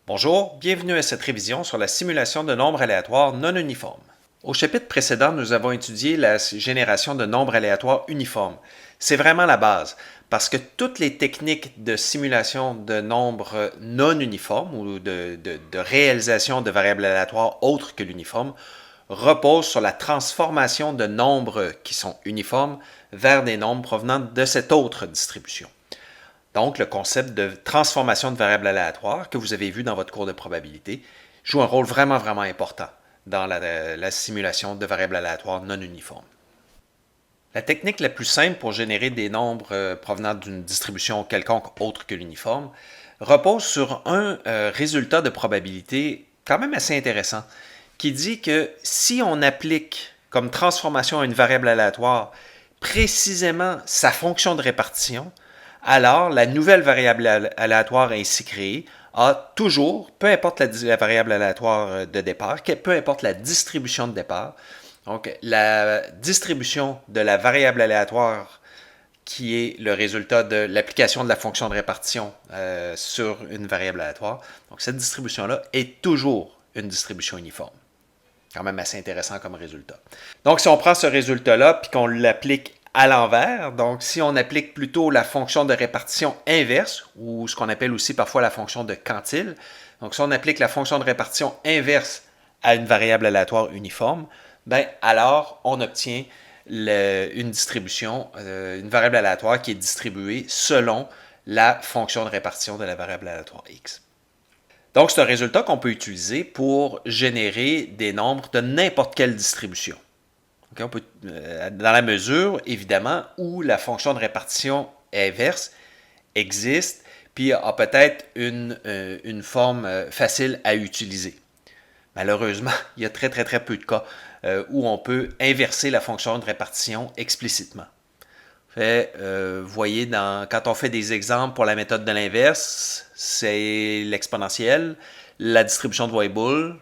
Bonjour, bienvenue à cette révision sur la simulation de nombres aléatoires non uniformes. Au chapitre précédent, nous avons étudié la génération de nombres aléatoires uniformes. C'est vraiment la base, parce que toutes les techniques de simulation de nombres non uniformes ou de réalisation de variables aléatoires autres que l'uniforme reposent sur la transformation de nombres qui sont uniformes vers des nombres provenant de cette autre distribution. Donc, le concept de transformation de variables aléatoires que vous avez vu dans votre cours de probabilité joue un rôle vraiment important dans la simulation de variables aléatoires non uniformes. La technique la plus simple pour générer des nombres provenant d'une distribution quelconque autre que l'uniforme repose sur un résultat de probabilité quand même assez intéressant qui dit que si on applique comme transformation à une variable aléatoire précisément sa fonction de répartition, alors la nouvelle variable aléatoire ainsi créée a toujours, peu importe la variable aléatoire de départ, peu importe la distribution de départ, donc la distribution de la variable aléatoire qui est le résultat de l'application de la fonction de répartition sur une variable aléatoire, donc cette distribution-là est toujours une distribution uniforme. Quand même assez intéressant comme résultat. Donc si on prend ce résultat-là puis qu'on l'applique à l'envers, donc si on applique plutôt la fonction de répartition inverse, ou ce qu'on appelle aussi parfois la fonction de quantile, donc si on applique la fonction de répartition inverse à une variable aléatoire uniforme, ben alors on obtient une distribution, une variable aléatoire qui est distribuée selon la fonction de répartition de la variable aléatoire x. Donc c'est un résultat qu'on peut utiliser pour générer des nombres de n'importe quelle distribution. Okay, on peut, dans la mesure, évidemment, où la fonction de répartition inverse existe, puis a peut-être une forme facile à utiliser. Malheureusement, il y a très peu de cas où on peut inverser la fonction de répartition explicitement. Vous voyez, quand on fait des exemples pour la méthode de l'inverse, c'est l'exponentielle, la distribution de Weibull,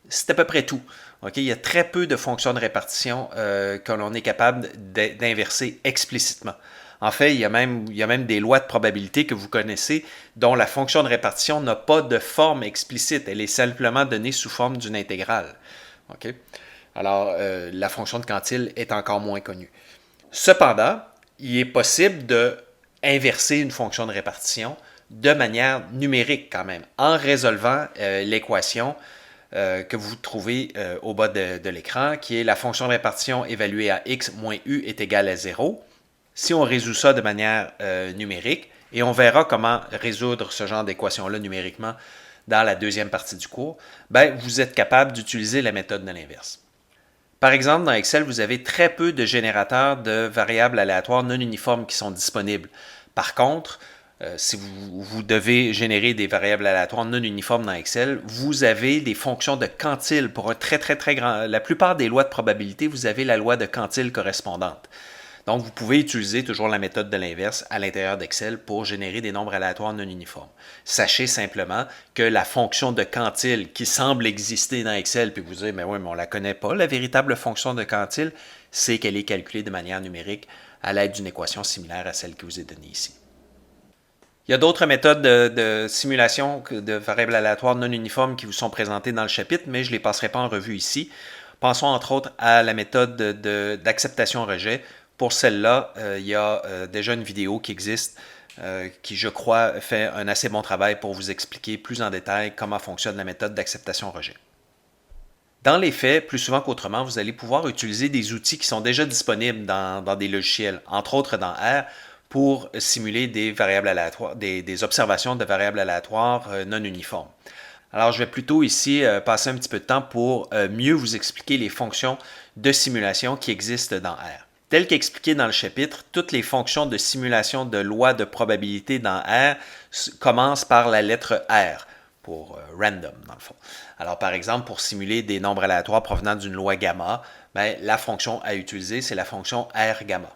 c'est à peu près tout. Okay? Il y a très peu de fonctions de répartition que l'on est capable d'inverser explicitement. En fait, il y a même des lois de probabilité que vous connaissez dont la fonction de répartition n'a pas de forme explicite. Elle est simplement donnée sous forme d'une intégrale. Okay? Alors, la fonction de quantile est encore moins connue. Cependant, il est possible d'inverser une fonction de répartition de manière numérique quand même, en résolvant l'équation que vous trouvez au bas de l'écran, qui est la fonction de répartition évaluée à x moins u est égale à 0. Si on résout ça de manière numérique, et on verra comment résoudre ce genre d'équation-là numériquement dans la deuxième partie du cours, ben, vous êtes capable d'utiliser la méthode de l'inverse. Par exemple, dans Excel, vous avez très peu de générateurs de variables aléatoires non uniformes qui sont disponibles. Par contre, si vous devez générer des variables aléatoires non uniformes dans Excel, vous avez des fonctions de quantile pour un très grand... La plupart des lois de probabilité, vous avez la loi de quantile correspondante. Donc, vous pouvez utiliser toujours la méthode de l'inverse à l'intérieur d'Excel pour générer des nombres aléatoires non uniformes. Sachez simplement que la fonction de quantile qui semble exister dans Excel, puis vous dites, mais oui, mais on ne la connaît pas, la véritable fonction de quantile, c'est qu'elle est calculée de manière numérique à l'aide d'une équation similaire à celle qui vous est donnée ici. Il y a d'autres méthodes de simulation de variables aléatoires non uniformes qui vous sont présentées dans le chapitre, mais je ne les passerai pas en revue ici. Pensons entre autres à la méthode d'acceptation-rejet. Pour celle-là, il y a déjà une vidéo qui existe qui, je crois, fait un assez bon travail pour vous expliquer plus en détail comment fonctionne la méthode d'acceptation-rejet. Dans les faits, plus souvent qu'autrement, vous allez pouvoir utiliser des outils qui sont déjà disponibles dans des logiciels, entre autres dans R, pour simuler des variables aléatoires, des observations de variables aléatoires non uniformes. Alors, je vais plutôt ici passer un petit peu de temps pour mieux vous expliquer les fonctions de simulation qui existent dans R. Tel qu'expliqué dans le chapitre, toutes les fonctions de simulation de lois de probabilité dans R commencent par la lettre R, pour random dans le fond. Alors par exemple, pour simuler des nombres aléatoires provenant d'une loi gamma, ben, la fonction à utiliser, c'est la fonction R gamma.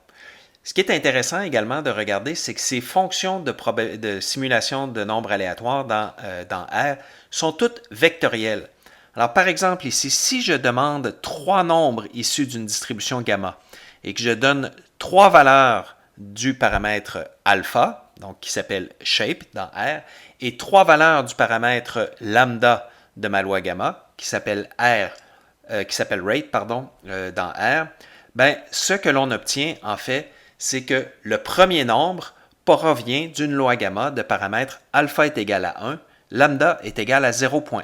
Ce qui est intéressant également de regarder, c'est que ces fonctions de simulation de nombres aléatoires dans R sont toutes vectorielles. Alors par exemple ici, si je demande 3 nombres issus d'une distribution gamma, et que je donne 3 valeurs du paramètre alpha, donc qui s'appelle shape dans R, et 3 valeurs du paramètre lambda de ma loi gamma, qui s'appelle rate, dans R, ben, ce que l'on obtient, en fait, c'est que le premier nombre provient d'une loi gamma de paramètre alpha est égal à 1, lambda est égal à 0,1.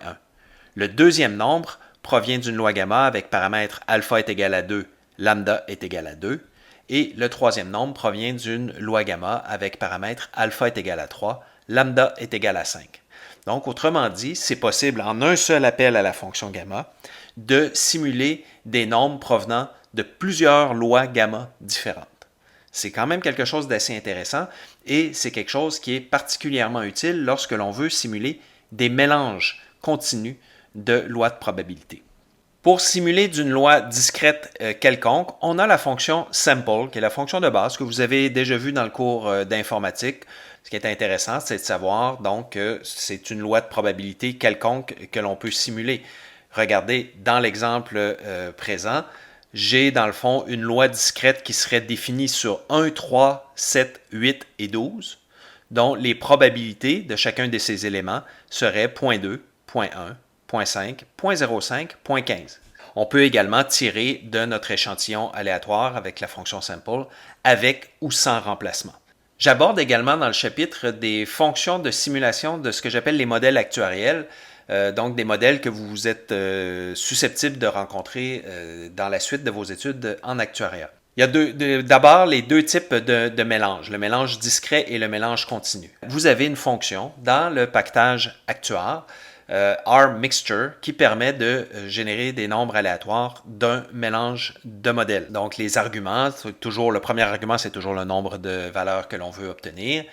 Le deuxième nombre provient d'une loi gamma avec paramètre alpha est égal à 2, lambda est égal à 2. Et le troisième nombre provient d'une loi gamma avec paramètre alpha est égal à 3, lambda est égal à 5. Donc, autrement dit, c'est possible en un seul appel à la fonction gamma de simuler des nombres provenant de plusieurs lois gamma différentes. C'est quand même quelque chose d'assez intéressant et c'est quelque chose qui est particulièrement utile lorsque l'on veut simuler des mélanges continus de lois de probabilité. Pour simuler d'une loi discrète quelconque, on a la fonction sample, qui est la fonction de base que vous avez déjà vue dans le cours d'informatique. Ce qui est intéressant, c'est de savoir donc que c'est une loi de probabilité quelconque que l'on peut simuler. Regardez, dans l'exemple présent, j'ai dans le fond une loi discrète qui serait définie sur 1, 3, 7, 8 et 12, dont les probabilités de chacun de ces éléments seraient 0.2, 0.1, 0.5, 0.05, 0.15. On peut également tirer de notre échantillon aléatoire avec la fonction sample, avec ou sans remplacement. J'aborde également dans le chapitre des fonctions de simulation de ce que j'appelle les modèles actuariels, donc des modèles que vous êtes susceptibles de rencontrer dans la suite de vos études en actuariat. Il y a d'abord les deux types de mélanges, le mélange discret et le mélange continu. Vous avez une fonction dans le paquetage actuaire, R-mixture, qui permet de générer des nombres aléatoires d'un mélange de modèles. Donc, les arguments, le premier argument, c'est toujours le nombre de valeurs que l'on veut obtenir.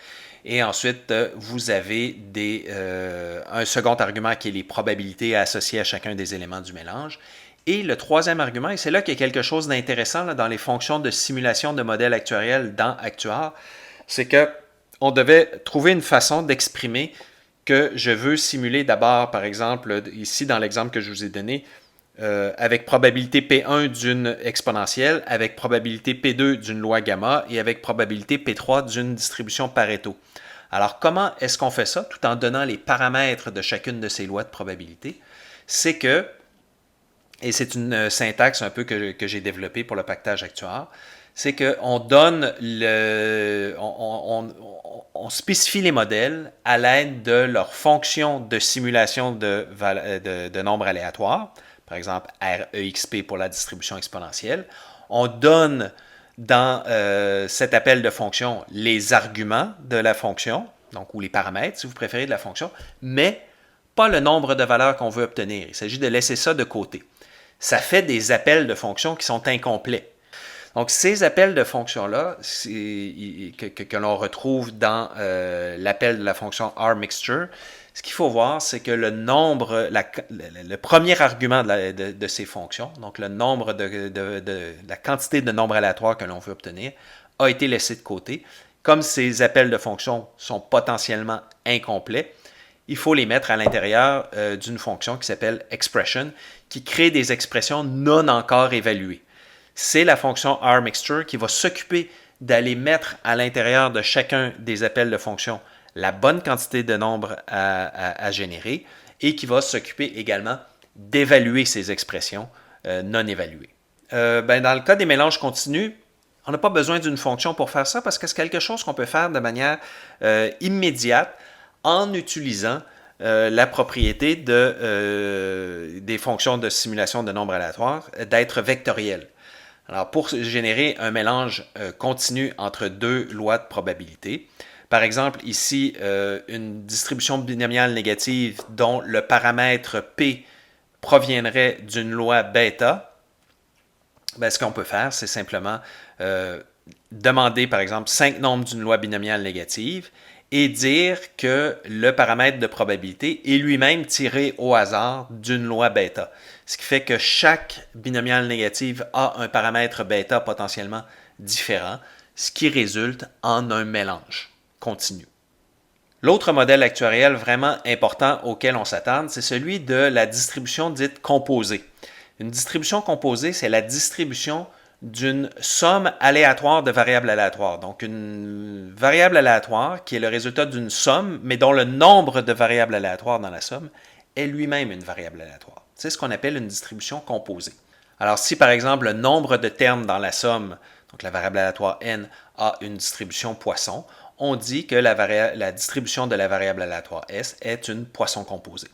Et ensuite, vous avez un second argument qui est les probabilités associées à chacun des éléments du mélange. Et le troisième argument, et c'est là qu'il y a quelque chose d'intéressant dans les fonctions de simulation de modèles actuariels dans Actuar, c'est qu'on devait trouver une façon d'exprimer que je veux simuler d'abord, par exemple, ici dans l'exemple que je vous ai donné, avec probabilité P1 d'une exponentielle, avec probabilité P2 d'une loi gamma et avec probabilité P3 d'une distribution Pareto. Alors, comment est-ce qu'on fait ça tout en donnant les paramètres de chacune de ces lois de probabilité? C'est que, et c'est une syntaxe un peu que j'ai développée pour le paquetage actuaire, c'est qu'on donne on spécifie les modèles à l'aide de leur fonction de simulation de nombres aléatoires, par exemple REXP pour la distribution exponentielle. On donne dans cet appel de fonction les arguments de la fonction, donc ou les paramètres si vous préférez de la fonction, mais pas le nombre de valeurs qu'on veut obtenir. Il s'agit de laisser ça de côté. Ça fait des appels de fonctions qui sont incomplets. Donc, ces appels de fonctions-là, que l'on retrouve dans l'appel de la fonction RMixture, ce qu'il faut voir, c'est que le premier argument de ces fonctions, donc le nombre la quantité de nombres aléatoires que l'on veut obtenir, a été laissé de côté. Comme ces appels de fonctions sont potentiellement incomplets, il faut les mettre à l'intérieur d'une fonction qui s'appelle expression, qui crée des expressions non encore évaluées. C'est la fonction RMixture qui va s'occuper d'aller mettre à l'intérieur de chacun des appels de fonction la bonne quantité de nombres à générer et qui va s'occuper également d'évaluer ces expressions non évaluées. Dans le cas des mélanges continus, on n'a pas besoin d'une fonction pour faire ça parce que c'est quelque chose qu'on peut faire de manière immédiate en utilisant la propriété des fonctions de simulation de nombres aléatoires d'être vectorielles. Alors, pour générer un mélange continu entre deux lois de probabilité, par exemple, ici, une distribution binomiale négative dont le paramètre P proviendrait d'une loi bêta, ce qu'on peut faire, c'est simplement demander, par exemple, 5 nombres d'une loi binomiale négative et dire que le paramètre de probabilité est lui-même tiré au hasard d'une loi bêta. Ce qui fait que chaque binomiale négative a un paramètre bêta potentiellement différent, ce qui résulte en un mélange continu. L'autre modèle actuariel vraiment important auquel on s'attarde, c'est celui de la distribution dite composée. Une distribution composée, c'est la distribution d'une somme aléatoire de variables aléatoires. Donc, une variable aléatoire qui est le résultat d'une somme, mais dont le nombre de variables aléatoires dans la somme est lui-même une variable aléatoire. C'est ce qu'on appelle une distribution composée. Alors, si par exemple le nombre de termes dans la somme, donc la variable aléatoire n, a une distribution Poisson, on dit que la distribution de la variable aléatoire s est une Poisson composée.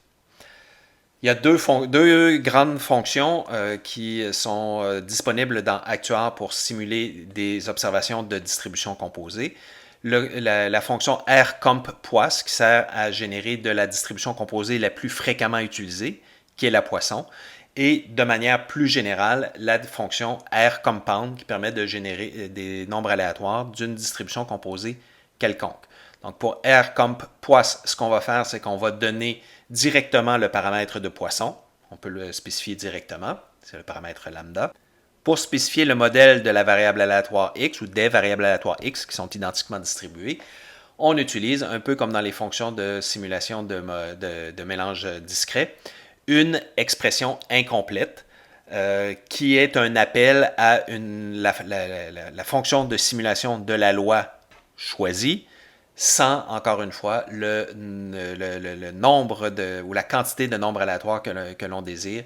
Il y a deux grandes fonctions qui sont disponibles dans Actuar pour simuler des observations de distribution composée. La fonction rcomp_pois qui sert à générer de la distribution composée la plus fréquemment utilisée, qui est la Poisson, et de manière plus générale, la fonction rcompound qui permet de générer des nombres aléatoires d'une distribution composée quelconque. Donc pour rcomp_pois, ce qu'on va faire, c'est qu'on va donner directement le paramètre de Poisson. On peut le spécifier directement, c'est le paramètre lambda. Pour spécifier le modèle de la variable aléatoire x ou des variables aléatoires x qui sont identiquement distribuées, on utilise, un peu comme dans les fonctions de simulation de mélange discret, une expression incomplète qui est un appel à la fonction de simulation de la loi choisie sans, encore une fois, le nombre ou la quantité de nombres aléatoires que l'on désire.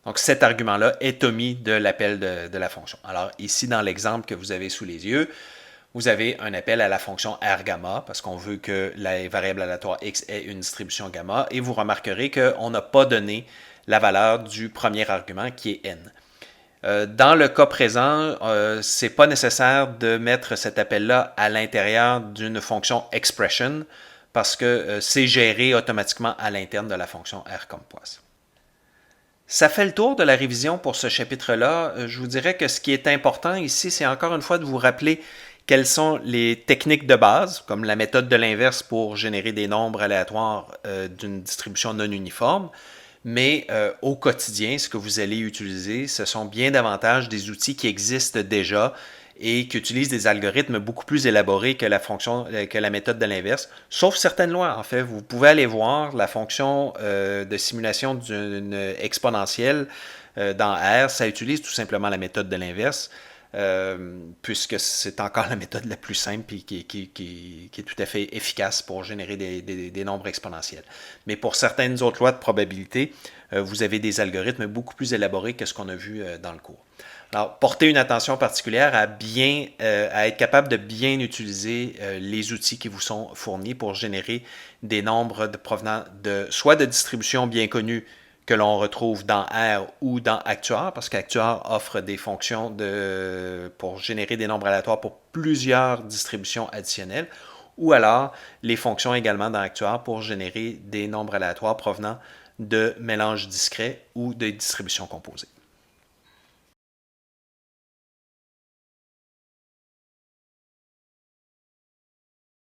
Donc, cet argument-là est omis de l'appel de la fonction. Alors, ici, dans l'exemple que vous avez sous les yeux, vous avez un appel à la fonction R-gamma, parce qu'on veut que la variable aléatoire x ait une distribution gamma, et vous remarquerez qu'on n'a pas donné la valeur du premier argument, qui est n. Dans le cas présent, ce n'est pas nécessaire de mettre cet appel-là à l'intérieur d'une fonction expression parce que c'est géré automatiquement à l'interne de la fonction rcomp_pois. Ça fait le tour de la révision pour ce chapitre-là. Je vous dirais que ce qui est important ici, c'est encore une fois de vous rappeler quelles sont les techniques de base, comme la méthode de l'inverse pour générer des nombres aléatoires d'une distribution non uniforme. Mais au quotidien, ce que vous allez utiliser, ce sont bien davantage des outils qui existent déjà et qui utilisent des algorithmes beaucoup plus élaborés que la méthode de l'inverse, sauf certaines lois. En fait, vous pouvez aller voir la fonction de simulation d'une exponentielle dans R, ça utilise tout simplement la méthode de l'inverse. Puisque c'est encore la méthode la plus simple et qui est tout à fait efficace pour générer des nombres exponentiels. Mais pour certaines autres lois de probabilité, vous avez des algorithmes beaucoup plus élaborés que ce qu'on a vu dans le cours. Alors, portez une attention particulière à être capable de bien utiliser les outils qui vous sont fournis pour générer des nombres provenant soit de distributions bien connues que l'on retrouve dans R ou dans Actuar, parce qu'Actuar offre des fonctions pour générer des nombres aléatoires pour plusieurs distributions additionnelles, ou alors les fonctions également dans Actuar pour générer des nombres aléatoires provenant de mélanges discrets ou de distributions composées.